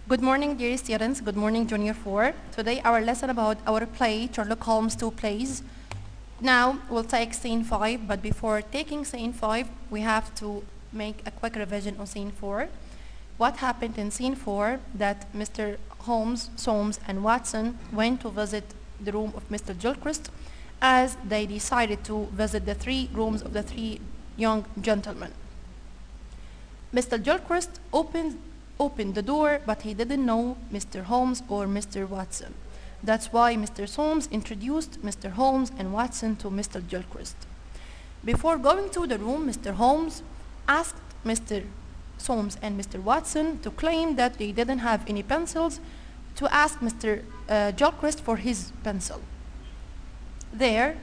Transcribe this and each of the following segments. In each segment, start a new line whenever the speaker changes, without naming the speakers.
Good morning, dear students. Good morning, Junior 4. Today our lesson about our play, Sherlock Holmes 2 plays. Now we'll take scene 5, but before taking scene 5, we have to make a quick revision on scene 4. What happened in scene 4 that Mr. Holmes, Soames, and Watson went to visit the room of Mr. Gilchrist as they decided to visit the 3 rooms of the 3 young gentlemen. Mr. Gilchrist opened the door, but he didn't know Mr. Holmes or Mr. Watson. That's why Mr. Soames introduced Mr. Holmes and Watson to Mr. Gilchrist. Before going to the room, Mr. Holmes asked Mr. Soames and Mr. Watson to claim that they didn't have any pencils to ask Mr. Gilchrist for his pencil. There,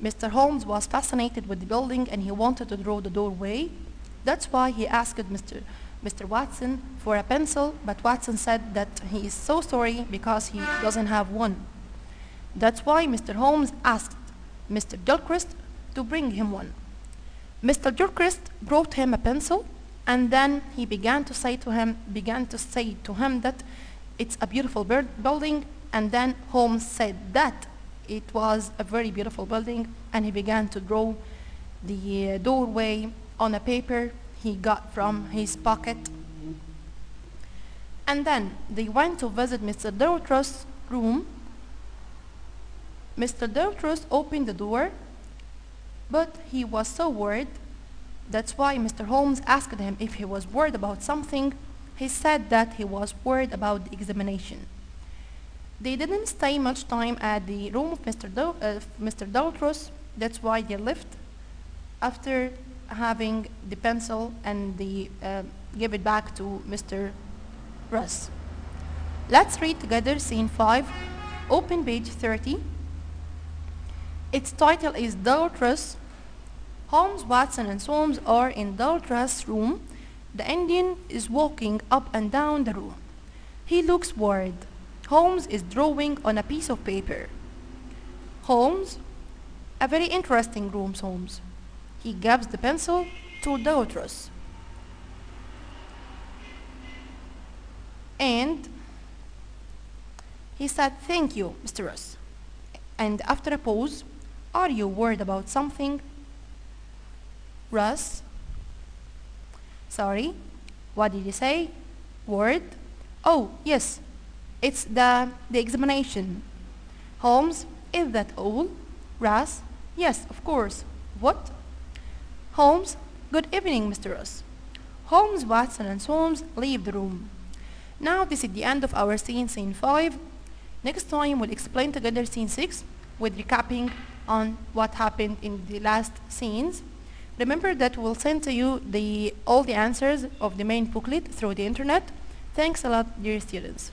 Mr. Holmes was fascinated with the building and he wanted to draw the doorway. That's why he asked Mr. Watson for a pencil, but Watson said that he is so sorry because he doesn't have one. That's why Mr. Holmes asked Mr. Gilchrist to bring him one. Mr. Gilchrist brought him a pencil, and then he began to say to him that it's a beautiful building, and then Holmes said that it was a very beautiful building, and he began to draw the doorway on a paper he got from his pocket. And then they went to visit Mr. Gilchrist's room. Mr. Gilchrist opened the door, but he was so worried. That's why Mr. Holmes asked him if he was worried about something. He said that he was worried about the examination. They didn't stay much time at the room of Mr. Gilchrist. That's why they left after having the pencil, and they give it back to Mr. Russ. Let's read together scene 5. Open page 30. Its title is Gilchrist. Holmes, Watson, and Soames are in Gilchrist's room. The Indian is walking up and down the room. He looks worried. Holmes is drawing on a piece of paper. Holmes, a very interesting room, Soames. He gives the pencil to Gilchrist. And he said, "Thank you, Mr. Russ." And after a pause, "Are you worried about something?" Russ, sorry, what did you say? Worried? Oh, yes, it's the examination. Holmes, is that all? Russ, yes, of course. What? Holmes, good evening, Mr. Russ. Holmes, Watson, and Soames leave the room. Now this is the end of our scene 5. Next time we'll explain together scene 6 with recapping on what happened in the last scenes. Remember that we'll send to you all the answers of the main booklet through the internet. Thanks a lot, dear students.